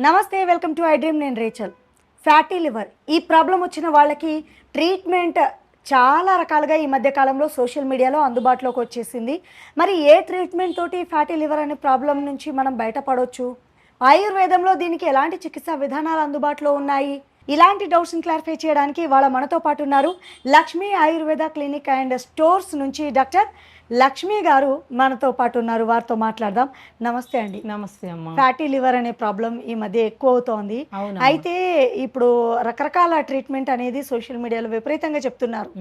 నమస్తే, welcome to I dream. నేను Rachel. Fatty liver ఈ ప్రాబ్లం వచ్చిన వాళ్ళకి ట్రీట్మెంట్ చాలా రకాలుగా ఈ మధ్య కాలంలో సోషల్ మీడియాలో అందుబాటులోకి వచ్చేసింది. మరి ఏ ట్రీట్మెంట్ తోటి ఫ్యాటీ లివర్ అనే ప్రాబ్లం నుంచి మనం బయటపడవచ్చు? ఆయుర్వేదంలో దీనికి ఎలాంటి చికిత్సా విధానాలు అందుబాటులో ఉన్నాయి? ఇలాంటి డౌట్స్ని క్లారిఫై చేయడానికి ఇవాళ మనతో పాటు ఉన్నారు Lakshmi Ayurveda clinic and stores నుంచి డాక్టర్ లక్ష్మి గారు మనతో పాటు ఉన్నారు. వారితో మాట్లాడదాం. నమస్తే అండి. నమస్తే అమ్మా. ఫ్యాటీ లివర్ అనే ప్రాబ్లం ఈ మధ్య ఎక్కువ అవుతోంది. అయితే ఇప్పుడు రకరకాల ట్రీట్మెంట్ అనేది సోషల్ మీడియాలో విపరీతంగా చెప్తున్నారు.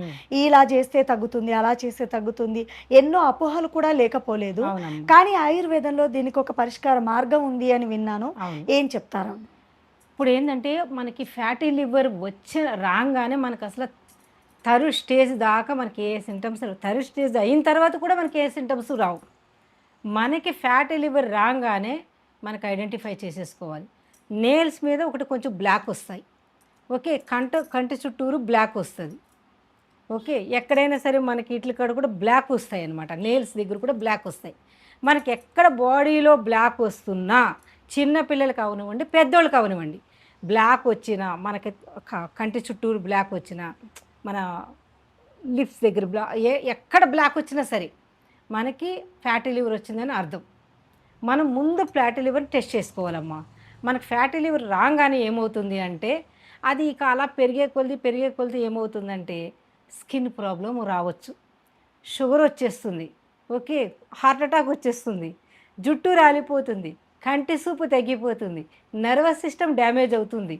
ఇలా చేస్తే తగ్గుతుంది, అలా చేస్తే తగ్గుతుంది, ఎన్నో అపోహలు కూడా లేకపోలేదు. కానీ ఆయుర్వేదంలో దీనికి ఒక పరిష్కార మార్గం ఉంది అని విన్నాను. ఏం చెప్తారా? ఇప్పుడు ఏంటంటే మనకి ఫ్యాటీ లివర్ రాగానే మనకు అసలు థర్డ్ స్టేజ్ దాకా మనకి ఏ సింటమ్స్, థర్డ్ స్టేజ్ అయిన తర్వాత కూడా మనకి ఏ సింటమ్స్ రావు. మనకి ఫ్యాటీ లివర్ రాగానే మనకు ఐడెంటిఫై చేసేసుకోవాలి. నేల్స్ మీద ఒకటి కొంచెం బ్లాక్ వస్తాయి. ఓకే, కంటి చుట్టూరు బ్లాక్ వస్తుంది. ఓకే, ఎక్కడైనా సరే మనకి ఇట్ల కాడ కూడా బ్లాక్ వస్తాయి అన్నమాట. నేల్స్ దగ్గర కూడా బ్లాక్ వస్తాయి. మనకి ఎక్కడ బాడీలో బ్లాక్ వస్తున్నా, చిన్న పిల్లలకి అవనివ్వండి, పెద్దోళ్ళకి అవనివ్వండి, బ్లాక్ వచ్చిన మనకి కంటి చుట్టూరు బ్లాక్ వచ్చిన, మన లిప్స్ దగ్గర ఎక్కడ బ్లాక్ వచ్చినా సరే మనకి ఫ్యాటీ లివర్ వచ్చిందని అర్థం. మనం ముందు ఫ్యాటీ లివర్ టెస్ట్ చేసుకోవాలమ్మా. మనకు ఫ్యాటీ లివర్ రాగానే ఏమవుతుంది అంటే అది ఇక అలా పెరిగే కొలది ఏమవుతుందంటే స్కిన్ ప్రాబ్లం రావచ్చు, షుగర్ వచ్చేస్తుంది, ఓకే, హార్ట్ అటాక్ వచ్చేస్తుంది, జుట్టు రాలిపోతుంది, కంటి చూపు తగ్గిపోతుంది, నర్వస్ సిస్టమ్ డ్యామేజ్ అవుతుంది,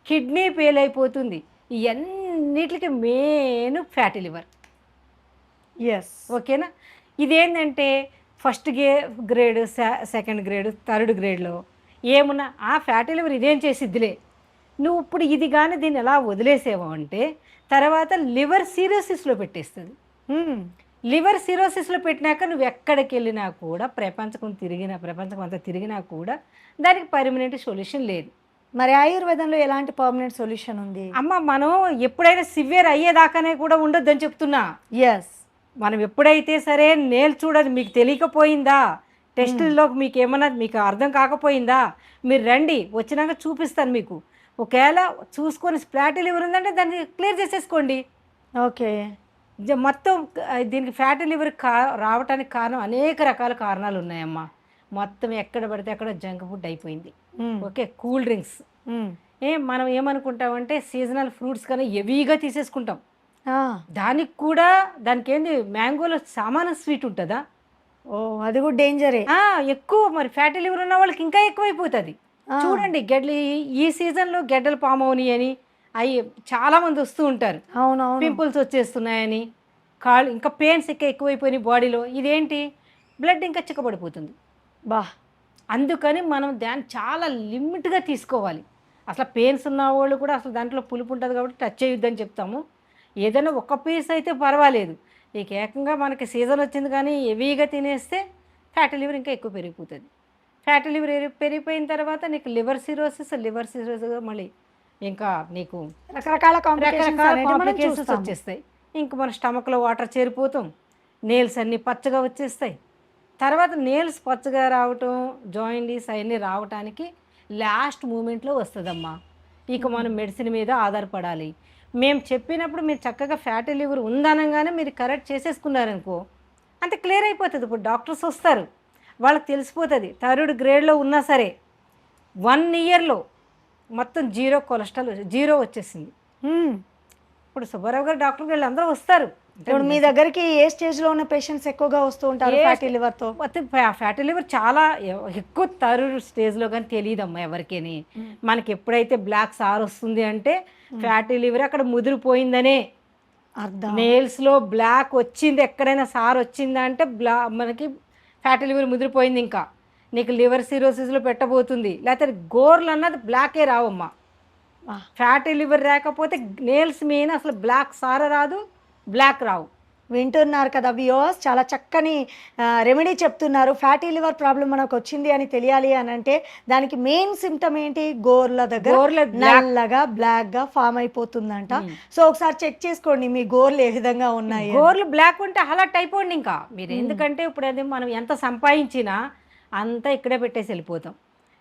కిడ్నీ ఫెయిల్ అయిపోతుంది. ఇవన్నిటికి మెయిన్ ఫ్యాటీ లివర్. ఎస్, ఓకేనా? ఇదేంటంటే first grade, second grade, third గ్రేడ్లో ఏమున్నా ఆ ఫ్యాటీ లివర్ ఇదేం చేసిద్దిలే. నువ్వు ఇప్పుడు ఇది కానీ దీన్ని ఎలా వదిలేసేవా అంటే తర్వాత లివర్ సిరోసిస్లో పెట్టేస్తుంది. లివర్ సిరోసిస్లో పెట్టినాక నువ్వు ఎక్కడికి వెళ్ళినా కూడా ప్రపంచం అంతా తిరిగినా కూడా దానికి పర్మనెంట్ సొల్యూషన్ లేదు. మరి ఆయుర్వేదంలో ఎలాంటి పర్మనెంట్ సొల్యూషన్ ఉంది? అమ్మ, మనం ఎప్పుడైనా సివియర్ అయ్యేదాకానే కూడా ఉండొద్దని చెప్తున్నా. ఎస్, మనం ఎప్పుడైతే సరే నేల్ చూడదు, మీకు తెలియకపోయిందా, టెస్టుల్లో మీకు ఏమన్నా మీకు అర్థం కాకపోయిందా, మీరు రండి, వచ్చినాక చూపిస్తాను మీకు. ఒకవేళ చూసుకొని ఫ్యాటీ లివర్ ఉందంటే దాన్ని క్లియర్ చేసేసుకోండి. ఓకే, మొత్తం దీనికి ఫ్యాటీ లివర్ రావడానికి కారణం అనేక రకాల కారణాలు ఉన్నాయమ్మా. మొత్తం ఎక్కడ పడితే అక్కడ జంక్ ఫుడ్ అయిపోయింది. ఓకే, కూల్ డ్రింక్స్, మనం ఏమనుకుంటామంటే సీజనల్ ఫ్రూట్స్ కన్నా హెవీగా తీసేసుకుంటాం. దానికి ఏంది, మ్యాంగోలో సామాన్య స్వీట్ ఉంటుందా? ఓ, అది కూడా డేంజరే. ఎక్కువ మరి ఫ్యాటీ లివర్ ఉన్న వాళ్ళకి ఇంకా ఎక్కువైపోతుంది. చూడండి, ఈ సీజన్లో గెడ్డలు పామవుని అని అవి చాలామంది వస్తూ ఉంటారు. అవునవును, పింపుల్స్ వచ్చేస్తున్నాయని, కాళ్ళు ఇంకా పెయిన్స్ ఎక్కువైపోయినాయి బాడీలో. ఇదేంటి, బ్లడ్ ఇంకా చిక్కబడిపోతుంది. అందుకని మనం దాన్ని చాలా లిమిట్గా తీసుకోవాలి. అసలు పెయిన్స్ ఉన్న వాళ్ళు కూడా అసలు దాంట్లో పులుపు ఉంటుంది కాబట్టి టచ్ చేయొద్దని చెప్తాము. ఏదైనా ఒక పీస్ అయితే పర్వాలేదు. ఇక ఏకంగా మనకి సీజన్ వచ్చింది కానీ హెవీగా తినేస్తే ఫ్యాటీ లివర్ ఇంకా ఎక్కువ పెరిగిపోతుంది. ఫ్యాటీ లివర్ పెరిగిపోయిన తర్వాత నీకు లివర్ సిరోసిస్ మళ్ళీ ఇంకా నీకు రకరకాల కాంప్లికేషన్స్ వచ్చేస్తాయి. ఇంక మన స్టమక్లో వాటర్ చేరిపోతాం, నేల్స్ అన్నీ పచ్చగా వచ్చేస్తాయి. తర్వాత నేల్స్ పచ్చగా రావటం, జాయింటీస్ అవన్నీ రావటానికి లాస్ట్ మూమెంట్లో వస్తుందమ్మా. ఇక మనం మెడిసిన్ మీద ఆధారపడాలి. మేము చెప్పినప్పుడు మీరు చక్కగా ఫ్యాటీ లివర్ ఉందనగానే మీరు కరెక్ట్ చేసేసుకున్నారనుకో అంతే క్లియర్ అయిపోతుంది. ఇప్పుడు డాక్టర్స్ వస్తారు, వాళ్ళకి తెలిసిపోతుంది. థర్డ్ గ్రేడ్లో ఉన్నా సరే 1 ఇయర్లో మొత్తం జీరో కొలెస్ట్రాల్, జీరో వచ్చేసింది. ఇప్పుడు సుబ్బారావు గారు డాక్టర్ వీళ్ళు అందరూ వస్తారు. ఇప్పుడు మీ దగ్గరికి ఏ స్టేజ్లో ఉన్న పేషెంట్స్ ఎక్కువగా వస్తూ ఉంటారు ఫ్యాటీ లివర్తో? ఫ్యాటీ లివర్ చాలా ఎక్కువ థర్డ్ స్టేజ్లో కానీ తెలియదమ్మా ఎవరికేని. మనకి ఎప్పుడైతే బ్లాక్ సార్ వస్తుంది అంటే ఫ్యాటీ లివర్ అక్కడ ముదిరిపోయిందనే అర్థం. నేల్స్లో బ్లాక్ వచ్చింది, ఎక్కడైనా సార్ వచ్చిందంటే మనకి ఫ్యాటీ లివర్ ముదిరిపోయింది. ఇంకా నీకు లివర్ సిరోసిస్లో పెట్టబోతుంది. లేకపోతే గోర్లు అన్నది బ్లాకే రావమ్మా. ఫ్యాటీ లివర్ రాకపోతే నేల్స్ మీద అసలు బ్లాక్ సార రాదు, బ్లాక్ రావు. వింటున్నారు కదా వ్యూవర్స్, చాలా చక్కని రెమెడీ చెప్తున్నారు. ఫ్యాటీ లివర్ ప్రాబ్లం మనకు వచ్చింది అని తెలియాలి అని అంటే దానికి మెయిన్ సిమ్టమ్ ఏంటి, గోర్ల దగ్గర నల్లగా బ్లాక్ గా ఫామ్ అయిపోతుందంట. సో ఒకసారి చెక్ చేసుకోండి మీ గోర్లు ఏ విధంగా ఉన్నాయి. గోర్లు బ్లాక్ ఉంటే అలర్ట్ అయిపోండి ఇంకా మీరు. ఎందుకంటే ఇప్పుడు అది మనం ఎంత సంపాదించినా అంతా ఇక్కడే పెట్టేసి వెళ్ళిపోతాం.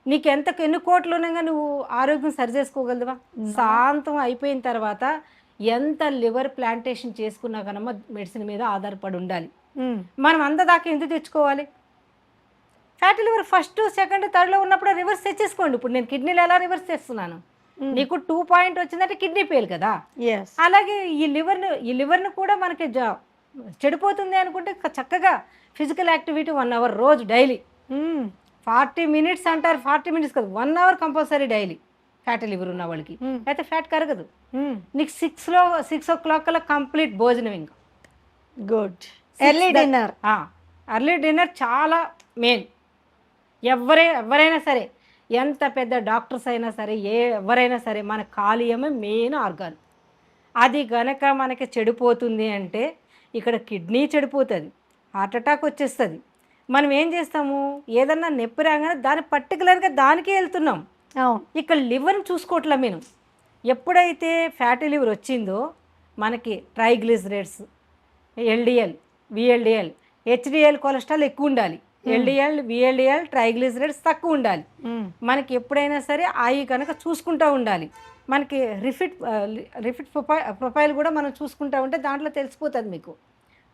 నీకు ఎన్ని కోట్లు ఉన్నాగా నువ్వు ఆరోగ్యం సరి చేసుకోగలదువా? శాంతం అయిపోయిన తర్వాత ఎంత లివర్ ప్లాంటేషన్ చేసుకున్నా కనమ్మా మెడిసిన్ మీద ఆధారపడి ఉండాలి. మనం దాకా ఎందుకు తెచ్చుకోవాలి? ఫ్యాటీ లివర్ ఫస్ట్ సెకండ్ థర్డ్లో ఉన్నప్పుడు రివర్స్ తెచ్చేసుకోండి. ఇప్పుడు నేను కిడ్నీలు ఎలా రివర్స్ చేస్తున్నాను, నీకు 2 పాయింట్ వచ్చిందంటే కిడ్నీ ఫెయిల్ కదా. అలాగే ఈ లివర్ను కూడా మనకి చెడిపోతుంది అనుకుంటే చక్కగా ఫిజికల్ యాక్టివిటీ 1 అవర్ రోజు డైలీ. 40 మినిట్స్ అంటారు, 40 మినిట్స్ కాదు 1 hour compulsory daily fatty liver ఉన్న వాళ్ళకి. అయితే ఫ్యాట్ కరగదు. నీకు 6 o'clock కల్లా కంప్లీట్ భోజనం. ఇంకా గుడ్. ఎర్లీ డిన్నర్ చాలా మెయిన్. ఎవరైనా సరే, ఎంత పెద్ద డాక్టర్స్ అయినా సరే, ఎవరైనా సరే, మన కాలేయమే మెయిన్ ఆర్గాన్. అది గనక మనకి చెడిపోతుంది అంటే ఇక్కడ కిడ్నీ చెడిపోతుంది, హార్ట్ అటాక్ వచ్చేస్తుంది. మనం ఏం చేస్తాము, ఏదన్నా నొప్పి రాగానే దాని పర్టికులర్గా దానికే వెళ్తున్నాం. ఇక్కడ లివర్ని చూసుకోవట్లే. మేము ఎప్పుడైతే ఫ్యాటీ లివర్ వచ్చిందో మనకి triglycerides, LDL, VLDL, HDL cholesterol ఎక్కువ ఉండాలి, ఎల్డిఎల్, విఎల్డిఎల్, ట్రైగ్లిజరైడ్స్ తక్కువ ఉండాలి. మనకి ఎప్పుడైనా సరే అవి కనుక చూసుకుంటూ ఉండాలి. మనకి రిఫిట్ ప్రొఫైల్ కూడా మనం చూసుకుంటూ ఉంటే దాంట్లో తెలిసిపోతుంది మీకు.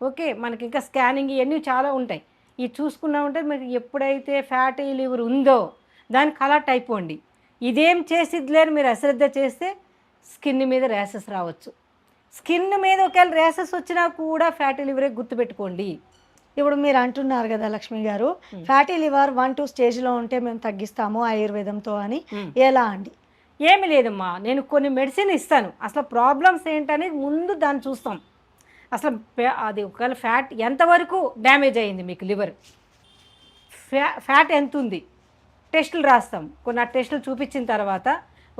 ఓకే, మనకి ఇంకా స్కానింగ్ ఇవన్నీ చాలా ఉంటాయి. ఇది చూసుకున్నా ఉంటే మీకు ఎప్పుడైతే ఫ్యాటీ లివర్ ఉందో దానికి అలర్ట్ అయిపోండి. ఇదేం చేసిద్లేని మీరు అశ్రద్ధ చేస్తే స్కిన్ మీద ర్యాషెస్ రావచ్చు. స్కిన్ మీద ఒకవేళ ర్యాషెస్ వచ్చినా కూడా ఫ్యాటీ లివరే గుర్తుపెట్టుకోండి. ఇప్పుడు మీరు అంటున్నారు కదా లక్ష్మి గారు, ఫ్యాటీ లివర్ 1-2 స్టేజ్లో ఉంటే మేము తగ్గిస్తాము ఆయుర్వేదంతో అని. ఎలా అండి? ఏమి లేదమ్మా, నేను కొన్ని మెడిసిన్ ఇస్తాను. అసలు ప్రాబ్లమ్స్ ఏంటనేది ముందు దాన్ని చూస్తాం. అసలు అది ఒకవేళ ఫ్యాట్ ఎంతవరకు డ్యామేజ్ అయ్యింది మీకు లివర్, ఫ్యాట్ ఎంత ఉంది, టెస్టులు రాస్తాం. కొన్ని ఆ టెస్టులు చూపించిన తర్వాత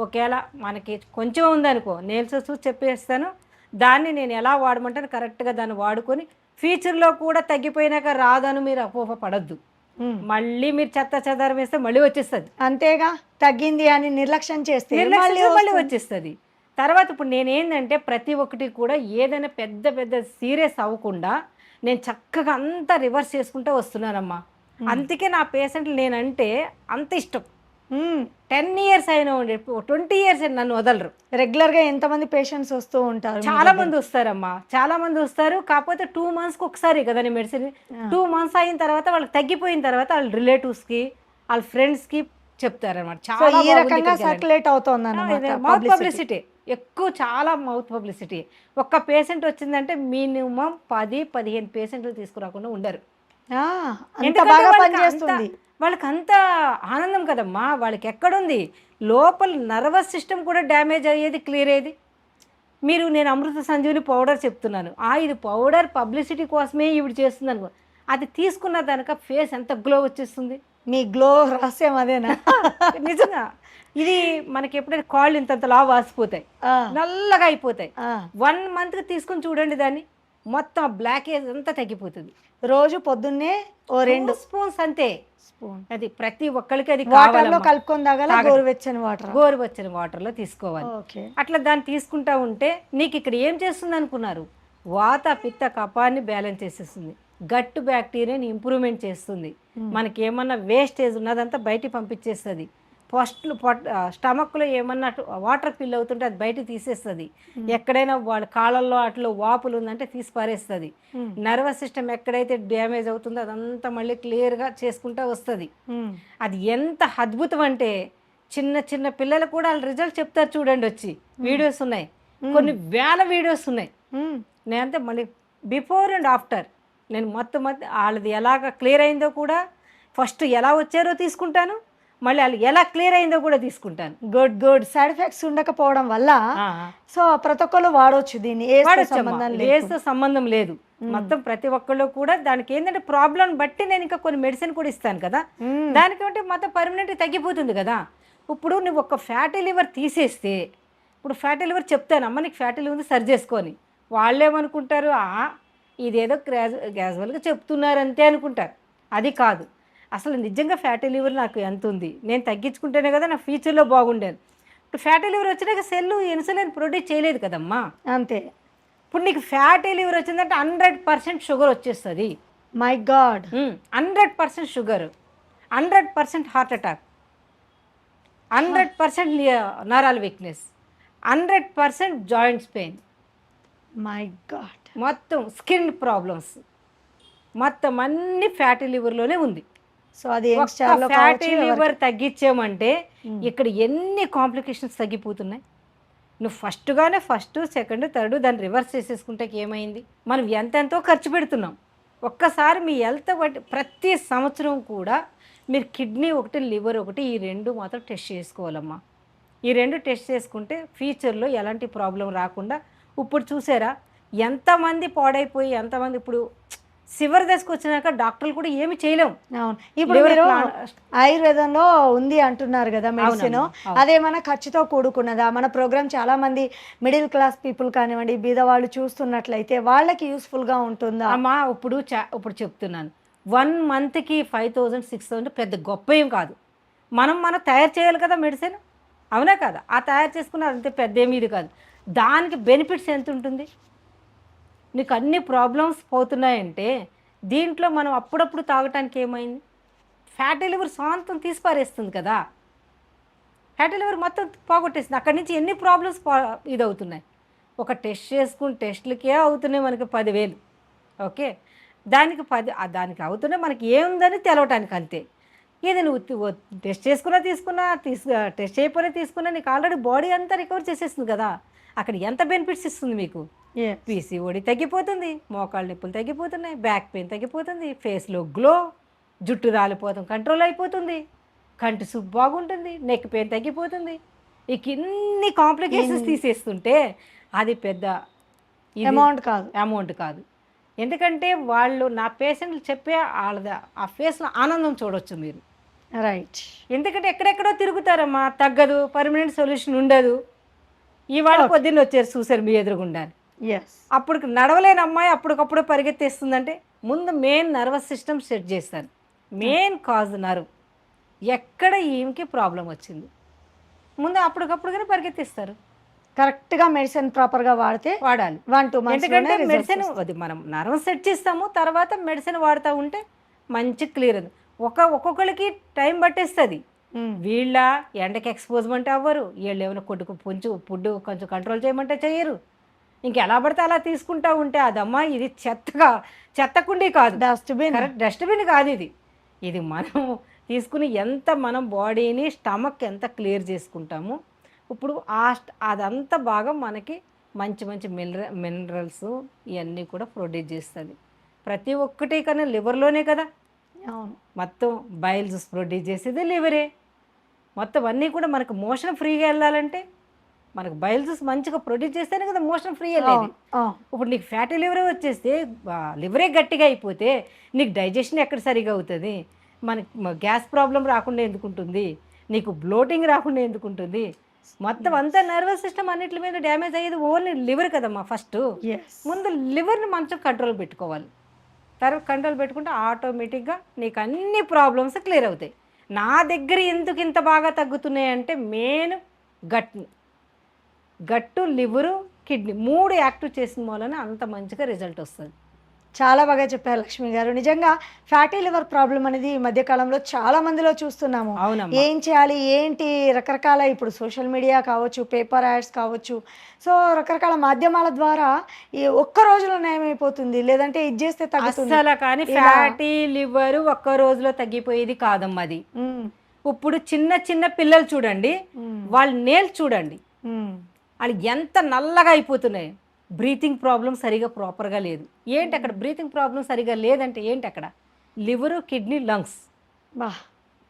ఒకవేళ మనకి కొంచెం ఉందనుకో నేల్స్ చూసి చెప్పేస్తాను. దాన్ని నేను ఎలా వాడమంటాను కరెక్ట్గా దాన్ని వాడుకొని ఫ్యూచర్లో కూడా తగ్గిపోయినాక రాదని మీరు అపోహ పడద్దు. మళ్ళీ మీరు చెదారం వేస్తే మళ్ళీ వచ్చేస్తుంది. అంతేగా, తగ్గింది అని నిర్లక్ష్యం చేస్తే మళ్ళీ వచ్చేస్తుంది. తర్వాత ఇప్పుడు నేనేంటంటే ప్రతి ఒక్కటి కూడా ఏదైనా పెద్ద సీరియస్ అవ్వకుండా నేను చక్కగా అంతా రివర్స్ చేసుకుంటూ వస్తున్నానమ్మా. అందుకే నా పేషెంట్లు నేనంటే అంత ఇష్టం. 10 years అయినా 20 years అయినా నన్ను వదలరు. రెగ్యులర్గా ఎంతమంది పేషెంట్స్ వస్తూ ఉంటారు? చాలా మంది వస్తారమ్మా, చాలా మంది వస్తారు. కాకపోతే 2 monthsకి ఒకసారి కదా నేను మెడిసిన్. 2 months అయిన తర్వాత వాళ్ళకి తగ్గిపోయిన తర్వాత వాళ్ళ రిలేటివ్స్కి, వాళ్ళ ఫ్రెండ్స్కి చెప్తారనమాట. చాలా ఈ రకంగా సర్క్యులేట్ అవుతుంది అన్నమాట. మౌత్ పబ్లిసిటీ ఎక్కువ, చాలా మౌత్ పబ్లిసిటీ. ఒక్క పేషెంట్ వచ్చిందంటే మినిమం 10-15 పేషెంట్లు తీసుకురాకుండా ఉండరు. వాళ్ళకి అంత ఆనందం కదమ్మా. వాళ్ళకి ఎక్కడుంది లోపల నర్వస్ సిస్టమ్ కూడా డ్యామేజ్ అయ్యేది, క్లియర్ అయ్యేది. నేను అమృత సంజీవిని పౌడర్ చెప్తున్నాను, ఇది పౌడర్ పబ్లిసిటీ కోసమే ఈవిడ చేస్తుంది అనుకో. అది తీసుకున్న దానిక ఫేస్ ఎంత గ్లో వచ్చేస్తుంది. మీ గ్లో రహస్యం అదేనా? నిజంగా ఇది మనకి ఎప్పుడైతే కాళ్ళు ఇంతలా వాసిపోతాయి, నల్లగా అయిపోతాయి. 1 monthకి తీసుకుని చూడండి దాన్ని, మొత్తం బ్లాక్ హెయిర్ అంతా తగ్గిపోతుంది. రోజు పొద్దున్నే 2 స్పూన్స్ అంతే. అది ప్రతి ఒక్కరికి అది వాటర్లో కలుపుకొని తాగాలి. గోరువెచ్చని వాటర్లో తీసుకోవాలి. అట్లా దాన్ని తీసుకుంటా ఉంటే నీకు ఇక్కడ ఏం చేస్తుంది అనుకున్నారు, వాత పిత్త కఫాన్ని బ్యాలెన్స్ చేసేస్తుంది, గట్టు బ్యాక్టీరియాని ఇంప్రూవ్మెంట్ చేస్తుంది, మనకి ఏమన్నా వేస్టేజ్ ఉన్నదంతా బయటికి పంపించేస్తుంది. స్టమక్లో ఏమన్నా వాటర్ ఫిల్ అవుతుంటే అది బయట తీసేస్తుంది. ఎక్కడైనా వాళ్ళ కాళ్ళల్లో అట్లా వాపులు ఉందంటే తీసి పారేస్తుంది. నర్వస్ సిస్టమ్ ఎక్కడైతే డ్యామేజ్ అవుతుందో అదంతా మళ్ళీ క్లియర్గా చేసుకుంటూ వస్తుంది. అది ఎంత అద్భుతం అంటే చిన్న పిల్లలు కూడా వాళ్ళ రిజల్ట్ చెప్తారు. చూడండి, వచ్చి వీడియోస్ ఉన్నాయి, కొన్ని వేల వీడియోస్ ఉన్నాయి. నేనంతే మళ్ళీ బిఫోర్ అండ్ ఆఫ్టర్ నేను మొత్తం వాళ్ళది ఎలాగ క్లియర్ అయిందో కూడా, ఫస్ట్ ఎలా వచ్చారో తీసుకుంటాను, మళ్ళీ వాళ్ళు ఎలా క్లియర్ అయిందో కూడా తీసుకుంటాను. గుడ్. సైడ్ ఎఫెక్ట్స్ ఉండకపోవడం వల్ల సో ప్రతి ఒక్కళ్ళు వాడవచ్చు దీన్ని. ఏజ్తో సంబంధం లేదు. మొత్తం ప్రతి ఒక్కళ్ళు కూడా దానికి ఏంటంటే ప్రాబ్లం బట్టి నేను ఇంకా కొన్ని మెడిసిన్ కూడా ఇస్తాను కదా, దానికంటే మొత్తం పర్మనెంట్ తగ్గిపోతుంది కదా. ఇప్పుడు నువ్వు ఒక ఫ్యాటీ లివర్ తీసేస్తే, ఇప్పుడు ఫ్యాటీ లివర్ చెప్తాను అమ్మ నీకు ఫ్యాటీ లివర్ సరి చేసుకొని, వాళ్ళు ఏమనుకుంటారు, ఇదేదో గ్యాజువల్గా చెప్తున్నారు అంతే అనుకుంటారు. అది కాదు, అసలు నిజంగా ఫ్యాటీ లివర్ నాకు ఎంత ఉంది, నేను తగ్గించుకుంటేనే కదా నా ఫ్యూచర్లో బాగుండేది. ఇప్పుడు ఫ్యాటీ లివర్ వచ్చినాక సెల్లు ఇన్సులిన్ ప్రొడ్యూస్ చేయలేదు కదమ్మా. అంతే. ఇప్పుడు నీకు ఫ్యాటీ లివర్ వచ్చిందంటే 100% షుగర్ వచ్చేస్తుంది. My God, 100% sugar, 100% heart attack. 100% నరాల weakness, 100% joints pain, my God. మొత్తం స్కిన్ ప్రాబ్లమ్స్, మొత్తం అన్ని ఫ్యాటీ లివర్లోనే ఉంది. సో అది యంగ్స్టర్లో ఫ్యాటీ లివర్ తగ్గించామంటే ఇక్కడ ఎన్ని కాంప్లికేషన్స్ తగ్గిపోతున్నాయి. నువ్వు ఫస్ట్ సెకండ్ థర్డ్ దాన్ని రివర్స్ చేసేసుకుంటే ఏమైంది, మనం ఎంతెంతో ఖర్చు పెడుతున్నాం. ఒక్కసారి మీ హెల్త్ బట్టి ప్రతి సంవత్సరం కూడా మీరు కిడ్నీ ఒకటి, లివర్ ఒకటి, ఈ రెండు మాత్రం టెస్ట్ చేసుకోవాలమ్మా. ఈ రెండు టెస్ట్ చేసుకుంటే ఫ్యూచర్లో ఎలాంటి ప్రాబ్లం రాకుండా. ఇప్పుడు చూసారా ఎంతమంది పాడైపోయి, ఎంతమంది ఇప్పుడు చివరి దశకు వచ్చినాక డాక్టర్లు కూడా ఏమి చేయలేము. అవును, ఇప్పుడు మీరు ఆయుర్వేదంలో ఉంది అంటున్నారు కదా మెడిసిన్, అదేమన్నా ఖర్చుతో కూడుకున్నదా? మన ప్రోగ్రామ్ చాలా మంది మిడిల్ క్లాస్ పీపుల్ కానివ్వండి, బీద వాళ్ళు చూస్తున్నట్లయితే వాళ్ళకి యూస్ఫుల్గా ఉంటుందా? అమ్మా ఇప్పుడు చెప్తున్నాను, 1 మంత్కి 5,000 6,000 పెద్ద గొప్ప ఏం కాదు. మనం తయారు చేయాలి కదా మెడిసిన్, అవునా కదా? ఆ తయారు చేసుకున్న అంతే పెద్ద ఏమి ఇది కాదు. దానికి బెనిఫిట్స్ ఎంత ఉంటుంది? నీకు అన్ని ప్రాబ్లమ్స్ పోతున్నాయంటే దీంట్లో మనం అప్పుడప్పుడు తాగటానికి ఏమైంది, ఫ్యాటీ లివర్ సొంతం తీసి పారేస్తుంది కదా. ఫ్యాటీ లివర్ మొత్తం పోగొట్టేస్తుంది. అక్కడి నుంచి ఎన్ని ప్రాబ్లమ్స్ ఇది అవుతున్నాయి. ఒక టెస్ట్ చేసుకుని టెస్ట్లకే అవుతున్నాయి మనకి 10,000. ఓకే, దానికి అవుతున్నాయి మనకి ఏముందని తెలవటానికి అంతే. ఇది నువ్వు టెస్ట్ చేసుకున్నా టెస్ట్ చేయకపోయినా తీసుకున్నా నీకు ఆల్రెడీ బాడీ అంతా రికవర్ చేసేస్తుంది కదా. అక్కడ ఎంత బెనిఫిట్స్ ఇస్తుంది మీకు. పీసీఓడి తగ్గిపోతుంది, మోకాళ్ళ నొప్పులు తగ్గిపోతున్నాయి, బ్యాక్ పెయిన్ తగ్గిపోతుంది, ఫేస్లో గ్లో, జుట్టు రాలిపోతాం కంట్రోల్ అయిపోతుంది, కంటి సూప్ బాగుంటుంది, నెక్ పెయిన్ తగ్గిపోతుంది. ఇక ఇన్ని కాంప్లికేషన్స్ తీసేస్తుంటే అది పెద్ద అమౌంట్ కాదు. ఎందుకంటే వాళ్ళు నా పేషెంట్లు చెప్పే ఆ ఫేస్లో ఆనందం చూడొచ్చు మీరు. రైట్. ఎందుకంటే ఎక్కడెక్కడో తిరుగుతారమ్మా, తగ్గదు, పర్మనెంట్ సొల్యూషన్ ఉండదు. ఇవాళ పొద్దున్న వచ్చారు చూసారు మీ ఎదురుగుండా, అప్పుడు నడవలేని అమ్మాయి అప్పటికప్పుడు పరిగెత్తేస్తుందంటే ముందు మెయిన్ నర్వస్ సిస్టమ్ సెట్ చేస్తాను. మెయిన్ కాజ్ నర్వ్, ఎక్కడ ఈమెకి ప్రాబ్లం వచ్చింది ముందు అప్పటికప్పుడు పరిగెత్తిస్తారు. కరెక్ట్గా మెడిసిన్ ప్రాపర్గా వాడాలి 1-2 months. ఎందుకంటే మెడిసిన్ అది మనం నర్వ్ సెట్ చేస్తాము, తర్వాత మెడిసిన్ వాడుతూ ఉంటే మంచి క్లియర్ అది. ఒక్కొక్కరికి టైం పట్టేస్తుంది. వీళ్ళ ఎండకి ఎక్స్పోజ్మెంట్ అవ్వరు, వీళ్ళు ఏమైనా ఫుడ్ కొంచెం కంట్రోల్ చేయమంటే చేయరు. ఇంకెలా పడితే అలా తీసుకుంటా ఉంటే అదమ్మా ఇది చెత్తకుండీ కాదు, డస్ట్బిన్ కాదు. ఇది మనం తీసుకుని ఎంత మనం బాడీని స్టమక్ ఎంత క్లియర్ చేసుకుంటాము. ఇప్పుడు అదంతా బాగా మనకి మంచి మంచి మినరల్స్ ఇవన్నీ కూడా ప్రొడ్యూస్ చేస్తుంది. ప్రతి ఒక్కటి కన్నా లివర్లోనే కదా. మొత్తం బైల్ జ్యూస్ ప్రొడ్యూస్ చేసేది లివరే. మొత్తం అన్నీ కూడా మనకు మోషన్ ఫ్రీగా వెళ్ళాలంటే మనకు బైల్ జ్యూస్ మంచిగా ప్రొడ్యూస్ చేస్తేనే కదా మోషన్ ఫ్రీ వెళ్ళేది. ఇప్పుడు నీకు ఫ్యాటీ లివరే వచ్చేస్తే, లివరే గట్టిగా అయిపోతే నీకు డైజెషన్ ఎక్కడ సరిగా అవుతుంది, మనకి గ్యాస్ ప్రాబ్లం రాకుండా ఎందుకుంటుంది, నీకు బ్లోటింగ్ రాకుండా ఎందుకుంటుంది. మొత్తం అంతా నర్వస్ సిస్టమ్ అన్నిటి మీద డ్యామేజ్ అయ్యేది ఓన్లీ లివర్ కదమ్మా. ఫస్ట్ ముందు లివర్ని మంచిగా కంట్రోల్ పెట్టుకోవాలి. తర్వాత కంట్రోల్ పెట్టుకుంటే ఆటోమేటిక్గా నీకు అన్ని ప్రాబ్లమ్స్ క్లియర్ అవుతాయి. నా దగ్గర ఎందుకు ఇంత బాగా తగ్గుతున్నాయి అంటే మెయిన్ గట్టు, లివరు, కిడ్నీ 3 యాక్టివ్ చేసిన వలన అంత మంచిగా రిజల్ట్ వస్తుంది. చాలా బాగా చెప్పారు లక్ష్మి గారు. నిజంగా ఫ్యాటీ లివర్ ప్రాబ్లం అనేది ఈ మధ్యకాలంలో చాలా మందిలో చూస్తున్నాము. ఏం చేయాలి ఏంటి రకరకాల ఇప్పుడు సోషల్ మీడియా కావచ్చు, పేపర్ యాడ్స్ కావచ్చు, సో రకరకాల మాధ్యమాల ద్వారా ఈ ఒక్క రోజులో నయమైపోతుంది, లేదంటే ఇది చేస్తే తగ్గుతుంది. అసలు కానీ ఫ్యాటీ లివర్ ఒక్క రోజులో తగ్గిపోయేది కాదమ్మా అది. ఇప్పుడు చిన్న పిల్లలు చూడండి, వాళ్ళ నేల్స్ చూడండి, వాళ్ళు ఎంత నల్లగా అయిపోతున్నాయి. బ్రీతింగ్ ప్రాబ్లం సరిగా ప్రాపర్గా లేదు. ఏంటి అక్కడ బ్రీతింగ్ ప్రాబ్లం సరిగా లేదంటే ఏంటి అక్కడ లివరు, కిడ్నీ, లంగ్స్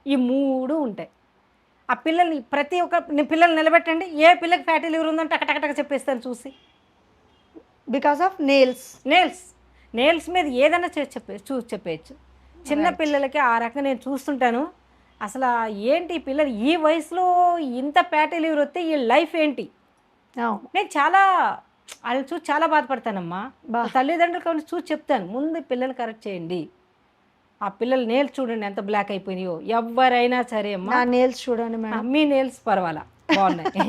ఈ 3 ఉంటాయి. ఆ పిల్లల్ని పిల్లలు నిలబెట్టండి, ఏ పిల్లకి ఫ్యాటీ లివర్ ఉందంటే టకటక చెప్పేస్తాను చూసి. బికాస్ ఆఫ్ నేల్స్ మీద ఏదైనా చెప్పేయచ్చు. చిన్న పిల్లలకి ఆ రకంగా నేను చూస్తుంటాను. అసలు ఏంటి పిల్లలు ఈ వయసులో ఇంత ఫ్యాటీ లివర్ వస్తే ఈ లైఫ్ ఏంటి. నేను వాళ్ళని చూసి చాలా బాధపడతానమ్మా. తల్లిదండ్రులు చూసి చెప్తాను, ముందు పిల్లలు కరెక్ట్ చేయండి. ఆ పిల్లలు నేల్స్ చూడండి ఎంత బ్లాక్ అయిపోయినాయో. ఎవరైనా సరే అమ్మా నేల్స్ చూడండి మేడం, మీ నేల్స్ పర్వాలా బాగున్నాయి.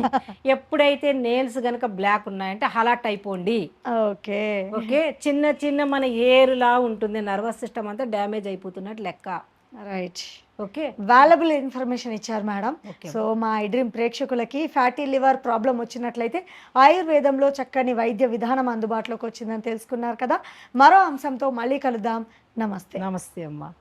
ఎప్పుడైతే నేల్స్ కనుక బ్లాక్ ఉన్నాయంటే అలర్ట్ అయిపోండి. ఓకే చిన్న మన ఏరులా ఉంటుంది, నర్వస్ సిస్టమ్ అంతా డ్యామేజ్ అయిపోతున్నట్టు లెక్క. రైట్. ఓకే. వాల్యుబుల్ ఇన్ఫర్మేషన్ ఇచ్చారు మేడం. ఓకే. సో మా ఐ డ్రీమ్ ప్రేక్షకులకి ఫ్యాటీ లివర్ ప్రాబ్లం వచ్చినట్లయితే ఆయుర్వేదంలో చక్కని వైద్య విధానం అందుబాటులోకి వచ్చిందని తెలుసుకున్నారు కదా. మరో అంశంతో మళ్ళీ కలుద్దాం. నమస్తే. నమస్తే అమ్మా.